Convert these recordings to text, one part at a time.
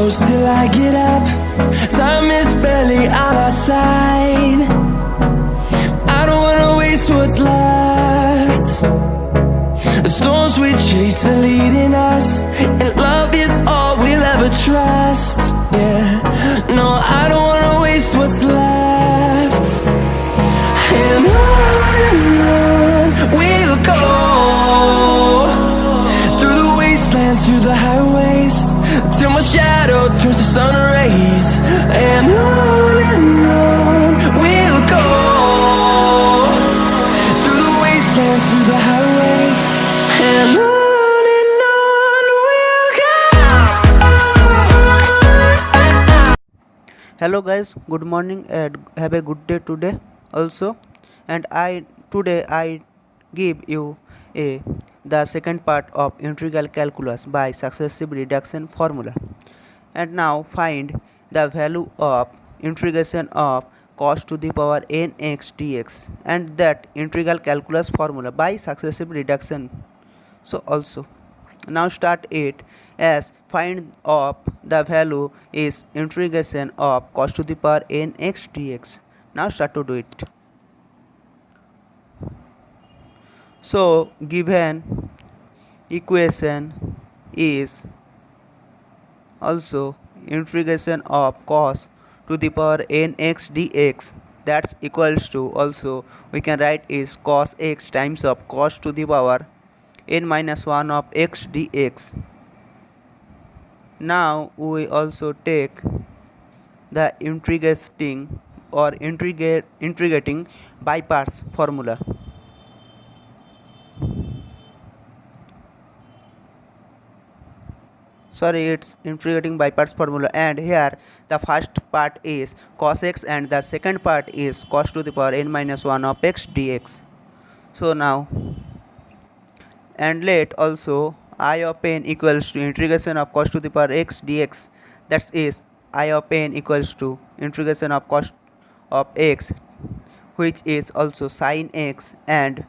close till I get up. Time is barely on our side. I don't wanna waste what's left. The storms we chase are leading us, and love is all we'll ever trust. Yeah, no, I don't wanna waste what's left. And on we'll go, through the wastelands, through the highways, till my shadow turns to sun rays. And on we'll go, through the wastelands, through the highways, and on we'll go. Hello guys, good morning and have a good day today also. And today I give you the second part of integral calculus by successive reduction formula. And now find the value of integration of cos to the power nx dx, and that integral calculus formula by successive reduction. So also now start it as find of the value is integration of cos to the power nx dx. Now start to do it. So given equation is also integration of cos to the power nx dx, that's equals to, also we can write is cos x times of cos to the power n minus 1 of x dx. Now we also take the integrating or integrating by parts formula. It's integrating by parts formula, and here the first part is cos x and the second part is cos to the power n minus 1 of x dx. So now, and let also I of n equals to integration of cos to the power x dx, that is I of n equals to integration of cos of x, which is also sin x, and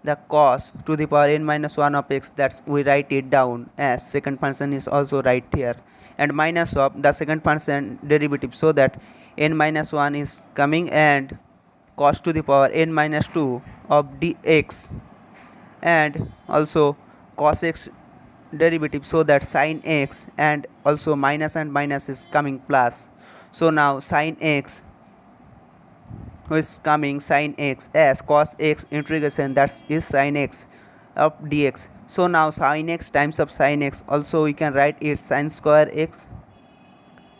the cos to the power n minus 1 of x, that's we write it down as second person is also right here, and minus of the second person derivative, so that n minus 1 is coming, and cos to the power n minus 2 of dx, and also cos x derivative, so that sin x, and also minus and minus is coming plus. So now sin x, who is coming sin x as cos x integration, that is sin x of dx. So now sin x times of sin x, also we can write it sin square x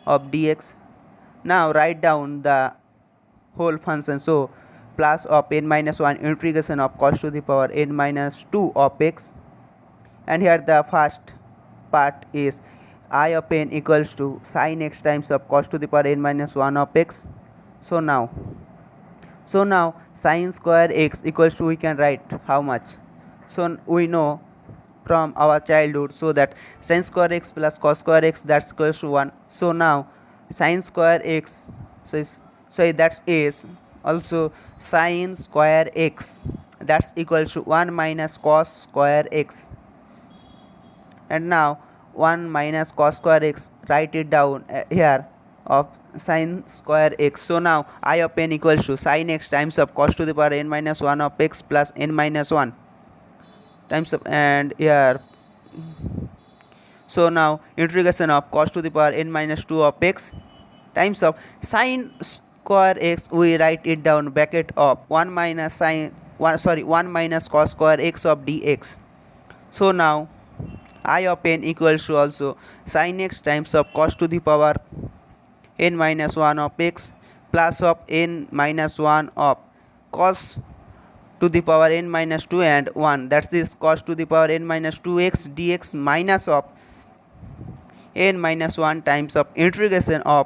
of dx. Now write down the whole function, so plus of n minus 1 integration of cos to the power n minus 2 of x, and here the first part is I of n equals to sin x times of cos to the power n minus 1 of x. So now sin square x equals to, we can write how much. So we know from our childhood, so that sin square x plus cos square x, that's equals to 1. So now sin square x, so that is also sin square x, that's equals to 1 minus cos square x. And now 1 minus cos square x, write it down here of sin square x. So now I of n equals to sin x times of cos to the power n minus 1 of x plus n minus 1 times of, and here, so now integration of cos to the power n minus 2 of x times of sin square x, we write it down bracket of 1 minus cos square x of dx. So now I of n equals to also sin x times of cos to the power n minus 1 of x plus of n minus 1 of cos to the power n minus 2 and 1, that's this cos to the power n minus 2x dx minus of n minus 1 times of integration of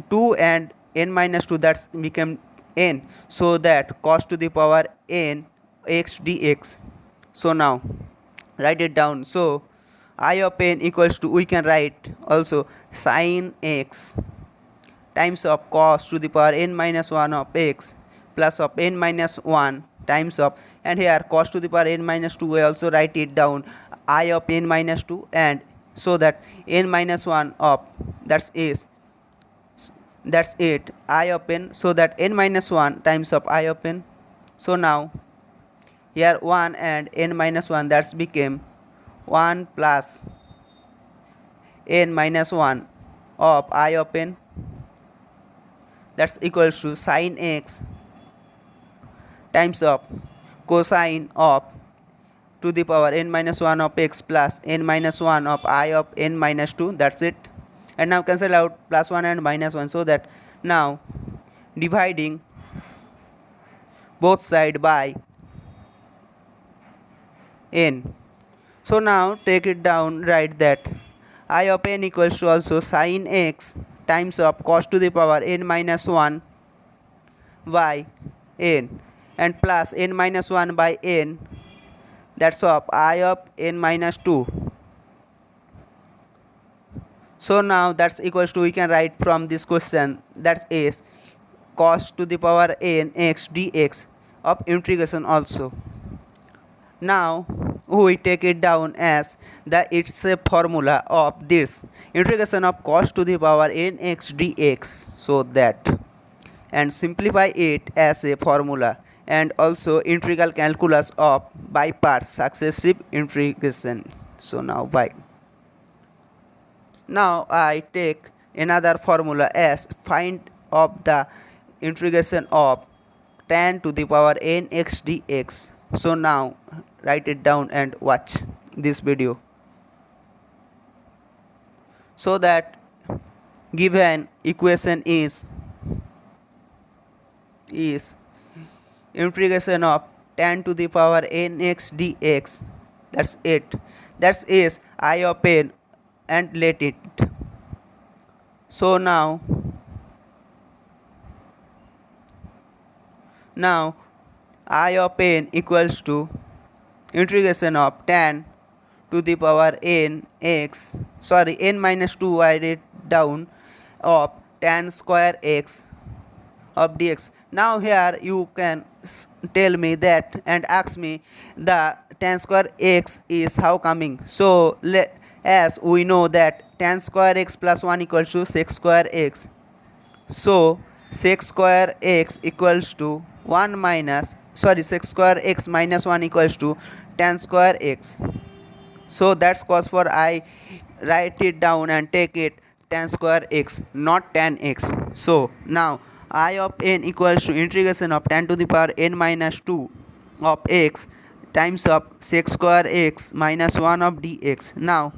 2 and n minus 2, that's become n, so that cos to the power n x dx. So now write it down. So I of n equals to, we can write also sin x times of cos to the power n minus 1 of x plus of n minus 1 times of, and here cos to the power n minus 2, we also write it down I of n minus 2, and so that n minus 1 of that's it I of n, so that n minus 1 times of I of n. So now here 1 and n minus 1, that's became 1 plus n minus 1 of I of n, that's equals to sin x times of cosine of to the power n minus 1 of x plus n minus 1 of I of n minus 2, that's it. And now cancel out plus 1 and minus 1, so that now dividing both side by n. So now take it down, write that I of n equals to also sin x times of cos to the power n minus 1 by n, and plus n minus 1 by n, that's of I of n minus 2. So now that's equals to, we can write from this question, that is cos to the power n x dx of integration also. Now we take it down as it's a formula of this integration of cos to the power n x dx, so that, and simplify it as a formula, and also integral calculus of by parts successive integration. So now now I take another formula as find of the integration of tan to the power n x dx. So now write it down and watch this video. So that given equation is integration of tan to the power n x dx, that's it, that is I of n, and let it. So now I of n equals to integration of tan to the power n minus 2, I write down, of tan square x of dx. Now here you can tell me that and ask me the tan square x is how coming. So as we know that tan square x plus 1 equals to sec square x, so sec square x equals to sec square x minus 1 equals to tan square x. So that's cause for I write it down and take it tan square x, not tan x. So now I of n equals to integration of tan to the power n minus 2 of x times of sec square x minus 1 of dx. Now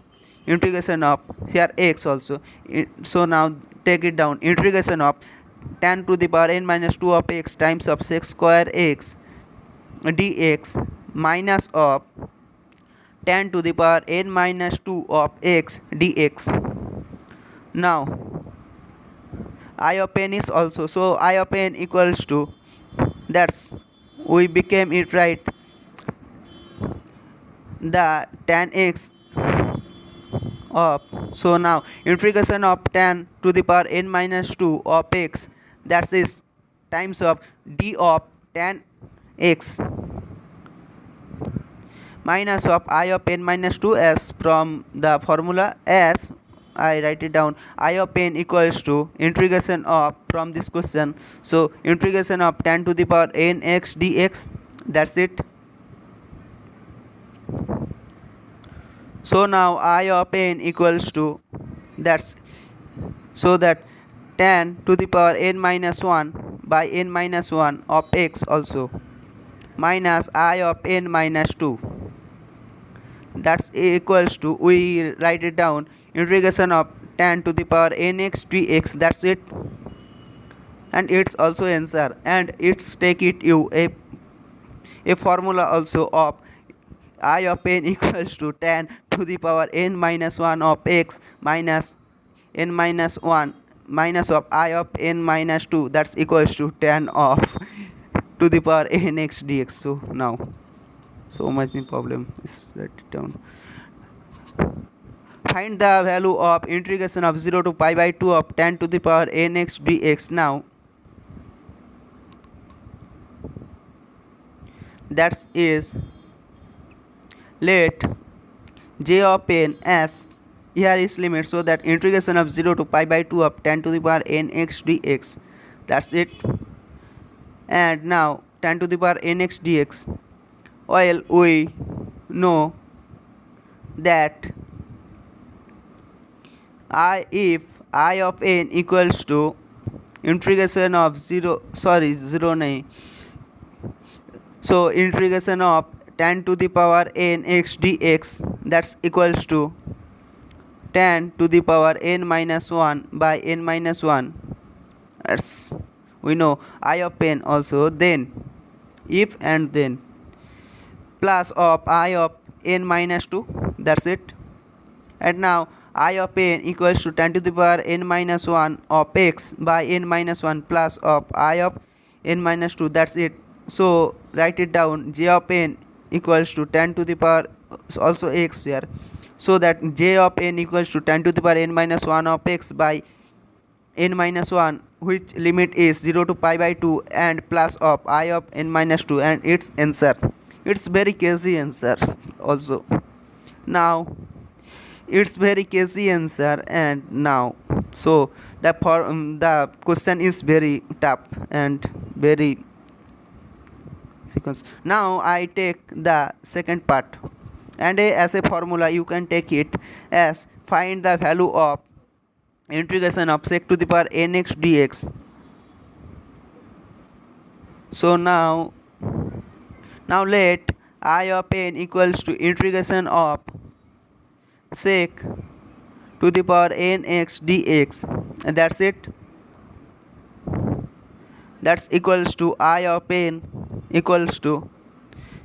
integration of here x also. So now take it down, integration of tan to the power n minus 2 of x times of sec square x dx minus of tan to the power n minus 2 of x dx. Now I of n is also, so I of n equals to, that's we became it right, the tan x of, so now integration of tan to the power n minus 2 of x, that is times of d of tan x minus of I of n minus 2, as from the formula, as I write it down, I of n equals to integration of, from this question, so integration of tan to the power n x dx, that's it. So now I of n equals to, that's, so that tan to the power n minus 1 by n minus 1 of x also, minus I of n minus 2, that's equals to, we write it down, integration of tan to the power nx dx, that's it. And it's also answer, and it's take it you a formula also of I of n equals to tan to the power n minus 1 of x minus n minus 1 minus of I of n minus 2, that's equals to tan of to the power nx dx. So now so much problem is, write it down. Find the value of integration of 0 to pi by 2 of tan to the power nx dx. Now that is, let j of n as here is limit, so that integration of 0 to pi by 2 of tan to the power nx dx, that's it. And now tan to the power nx dx, well, we know that if I of n equals to integration of 0 nahi, so integration of tan to the power nx dx, that's equals to tan to the power n minus 1 by n minus 1, that's we know I of n also. Then if and then plus of I of n minus 2, that's it. And now I of n equals to tan to the power n minus 1 of x by n minus 1 plus of I of n minus 2, that's it. So write it down, j of n equals to tan to the power also x here, so that j of n equals to tan to the power n minus 1 of x by n minus 1, which limit is 0 to pi by 2 and plus of I of n minus 2, and its answer. It's very easy answer also. Now it's very easy answer, and now so the question is very tough and very sequence. Now I take the second part, and as a formula you can take it as find the value of integration of sec to the power nx dx. So now let I of n equals to integration of sec to the power nx dx, and that's it. That's equals to I of n equals to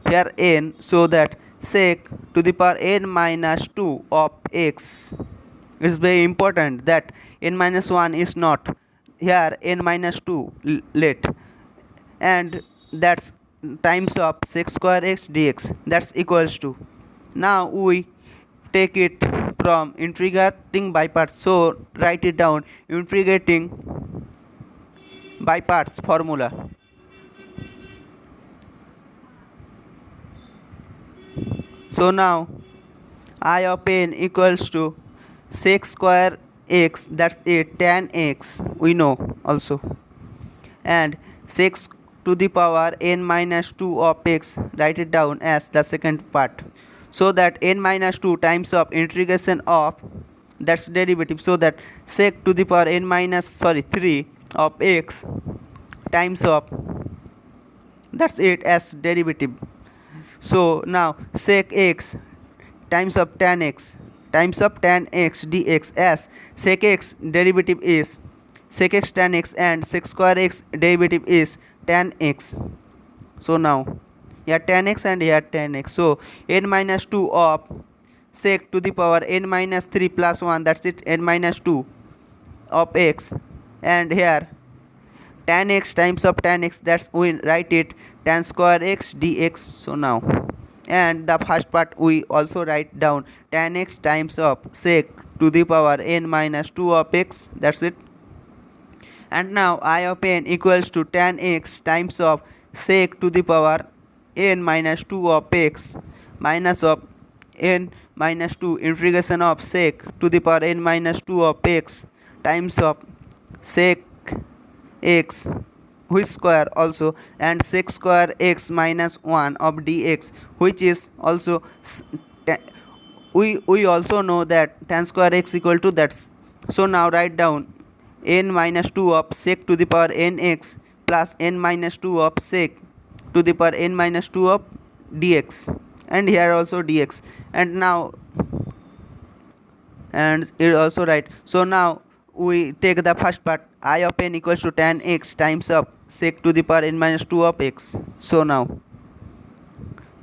here n, so that sec to the power n minus 2 of x. It's very important that n minus 1 is not here, n minus 2 let, and that's times of sec square x dx, that's equals to. Now we take it from integrating by parts, so write it down, integrating by parts formula. So now I of n equals to sec square x, that's it, tan x we know also, and sec to the power n minus 2 of x, write it down as the second part, so that n minus 2 times of integration of, that's derivative, so that sec to the power n minus 3 of x times of, that's it, as derivative. So now sec x times of tan x dx, as sec x derivative is sec x tan x and sec square x derivative is tan x. So now here tan x and here tan x, so n minus 2 of sec to the power n minus 3 plus 1, that's it, n minus 2 of x, and here tan x times of tan x, that's we write it tan square x dx. So now, and the first part we also write down tan x times of sec to the power n minus 2 of x, that's it. And now I of n equals to tan x times of sec to the power n minus 2 of x minus of n minus 2 integration of sec to the power n minus 2 of x times of sec x which square also, and sec square x minus 1 of dx, which is also we also know that tan square x equal to that's. So now write down n minus 2 of sec to the power nx plus n minus 2 of sec to the power n minus 2 of dx, and here also dx, and now and it also right. So now we take the first part, I of n equals to tan x times of sec to the power n minus 2 of x. So now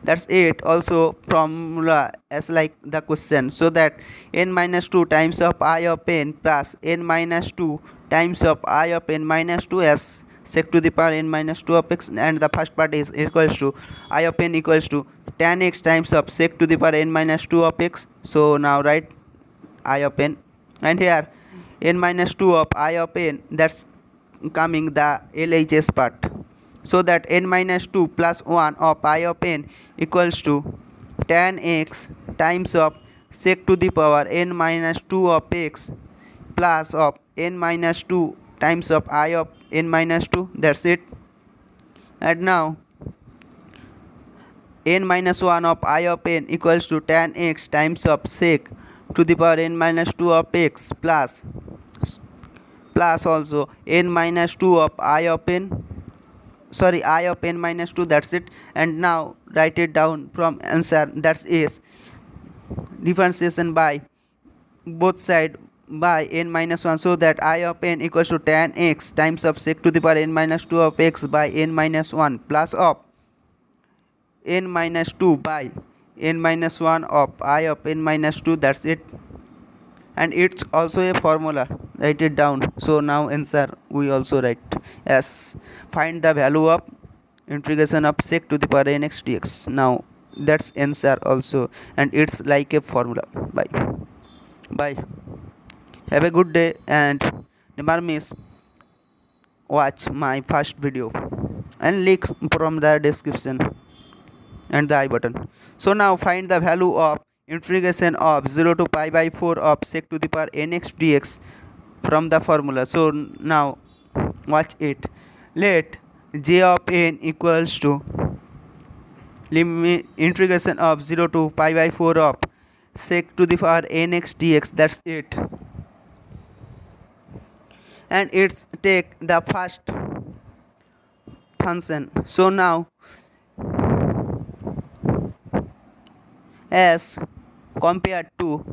that's it, also formula as like the question, so that n minus 2 times of I of n plus n minus 2 times of I of n minus 2 as sec to the power n minus 2 of x, and the first part is equals to I of n equals to tan x times of sec to the power n minus 2 of x. So now write I of n, and here n minus 2 of I of n, that's coming the LHS part, so that n minus 2 plus 1 of I of n equals to tan x times of sec to the power n minus 2 of x plus of n minus 2 times of I of n minus 2. That's it. And now n minus 1 of I of n equals to tan x times of sec to the power n minus 2 of x plus also n minus 2 of I of n minus 2. That's it. And now write it down from answer. That is differentiation by both side by n minus 1, so that I of n equals to tan x times of sec to the power n minus 2 of x by n minus 1 plus of n minus 2 by n minus 1 of I of n minus 2. That's it. And it's also a formula. Write it down. So now answer we also write as find the value of integration of sec to the power nx dx. Now that's answer also, and it's like a formula. Bye. Have a good day, and never miss watch my first video and links from the description and the I button. So now find the value of integration of 0 to pi by 4 of sec to the power nx dx from the formula. So now watch it. Let j of n equals to limit integration of 0 to pi by 4 of sec to the power nx dx. That's it. And it's take the first function. So now as compared to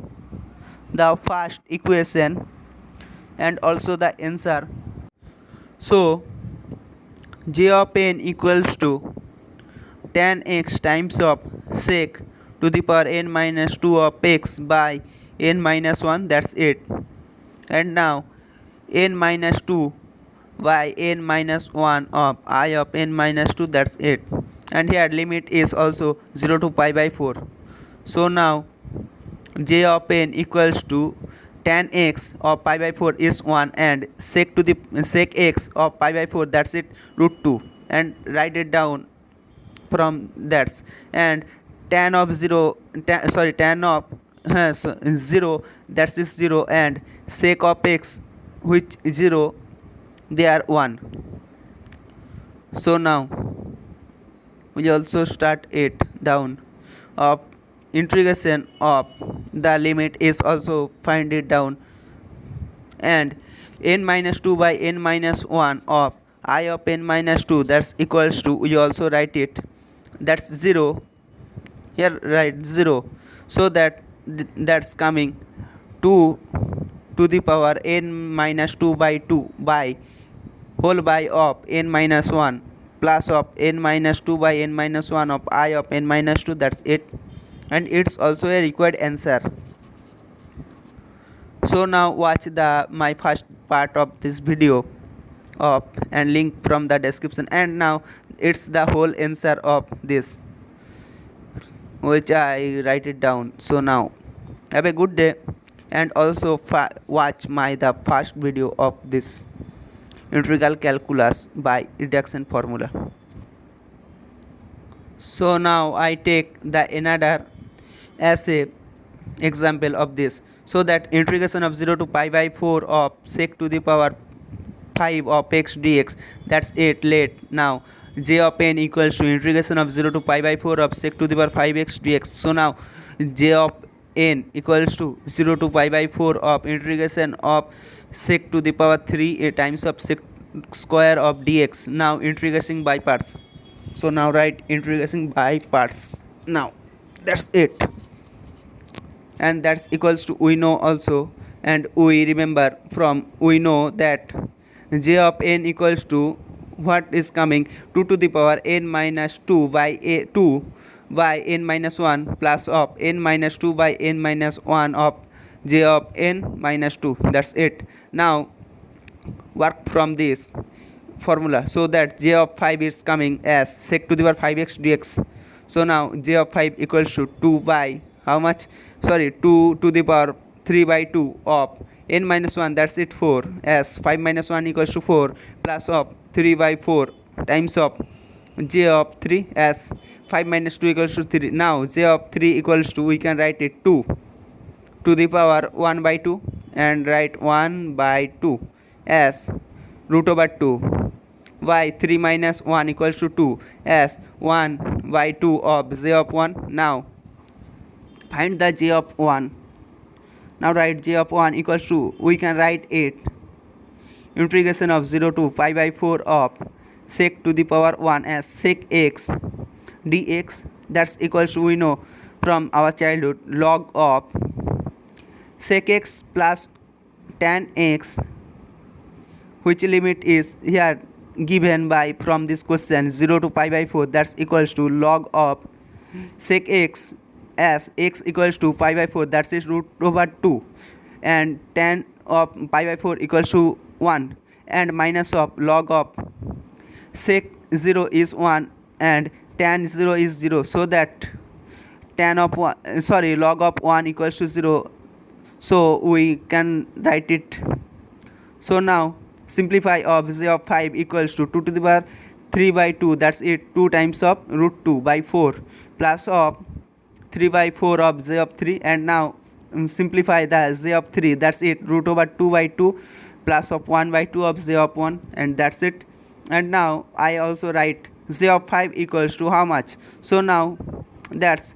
the first equation and also the answer, so j of n equals to tan x times of sec to the power n minus 2 of x by n minus 1. That's it. And now n minus 2 by n minus 1 of I of n minus 2. That's it. And here limit is also 0 to pi by 4. So now j of n equals to tan x of pi by 4 is 1, and sec x of pi by 4, that's it, root 2. And write it down from that. And tan of 0, tan of 0, that is 0, and sec of x, which is 0, they are 1. So now we also start it down of integration of the limit is also find it down, and n minus 2 by n minus 1 of I of n minus 2, that's equals to, we also write it, that's 0. Here write 0, so that that's coming 2 to the power n minus 2 by 2 by whole by of n minus 1 plus of n minus 2 by n minus 1 of I of n minus 2. That's it. And it's also a required answer. So now watch my first part of this video of and link from the description, and now it's the whole answer of this, which I write it down. So now have a good day, and also watch the first video of this integral calculus by reduction formula. So now I take the another as a example of this, so that integration of 0 to pi by 4 of sec to the power 5 of x dx. That's it. Let now j of n equals to integration of 0 to pi by 4 of sec to the power 5x dx. So now j of n equals to 0 to pi by 4 of integration of sec to the power 3 times of sec square of dx. Now integration by parts. So now write integration by parts. Now that's it. And that's equals to, we know also, and we remember from, we know that j of n equals to what is coming, 2 to the power n minus 2 by 2 by n minus 1 plus of n minus 2 by n minus 1 of j of n minus 2. That's it. Now work from this formula, so that j of 5 is coming as sec to the power 5x dx. So now j of 5 equals to 2 by how much, 2 to the power 3 by 2 of n minus 1, that's it, 4, as 5 minus 1 equals to 4 plus of 3 by 4 times of j of 3 as 5 minus 2 equals to 3. Now j of 3 equals to, we can write it 2, to the power 1 by 2 and write 1 by 2 as root over 2 by 3 minus 1 equals to 2 as 1 by 2 of j of 1. Now find the j of 1. Now write j of 1 equals to, we can write it integration of 0 to pi by 4 of sec to the power 1 as sec x dx, that's equals to, we know from our childhood, log of sec x plus tan x, which limit is here given by from this question 0 to pi by 4, that's equals to log of sec x as x equals to pi by 4, that's is root over 2, and tan of pi by 4 equals to 1, and minus of log of sec 0 is 1 and tan 0 is 0, so that tan of 1 log of 1 equals to 0, so we can write it. So now simplify of j of 5 equals to 2 to the power 3 by 2, that's it, 2 times of root 2 by 4 plus of 3 by 4 of j of 3, and now simplify the j of 3, that's it, root over 2 by 2 plus of 1 by 2 of j of 1, and that's it. And now I also write j of 5 equals to how much? So now that's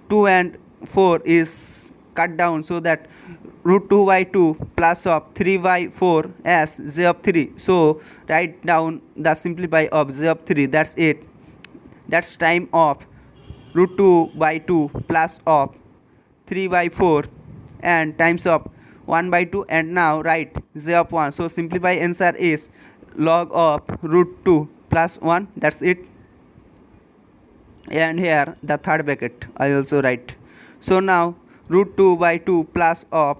2 and 4 is cut down, so that root 2 by 2 plus of 3 by 4 as j of 3, so write down the simplify of j of 3, that's it, that's time of root 2 by 2 plus of 3 by 4 and times of 1 by 2, and now write j of 1, so simplify answer is log of root 2 plus 1, that's it. And here the third bracket I also write. So now root 2 by 2 plus of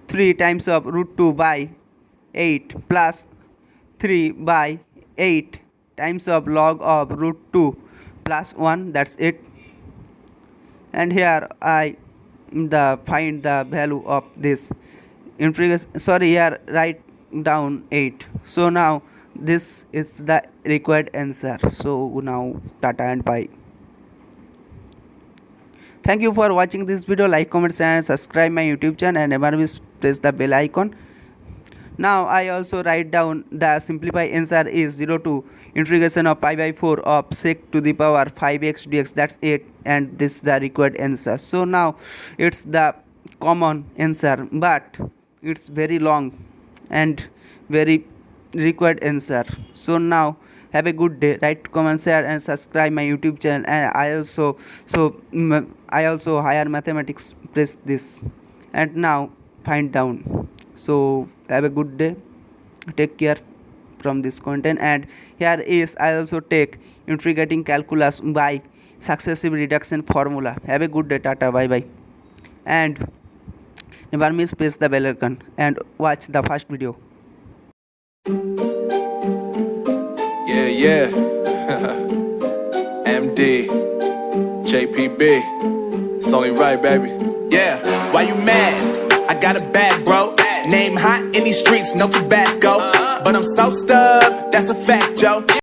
3 times of root 2 by 8 plus 3 by 8 times of log of root 2 plus 1, that's it. And here I find the value of this integration, here write down 8. So now this is the required answer. So now tata and bye. Thank you for watching this video. Like, comment, share and subscribe my YouTube channel, and never miss press the bell icon. Now I also write down the simplify answer is 0 to integration of pi by 4 of sec to the power 5x dx, that's it, and this is the required answer. So now it's the common answer, but it's very long and very required answer. So now have a good day. Write, comment, share and subscribe my YouTube channel, and I also higher mathematics press this, and now find down. So have a good day, take care from this content. And here is I also take integrating calculus by successive reduction formula. Have a good day, tata, bye bye, and never miss press the bell icon and watch the first video. Yeah MD JPB, it's only right, baby. Yeah, why you mad? I got a bad bro. Name hot in these streets, no Tabasco. But I'm so stuck, that's a fact, Joe.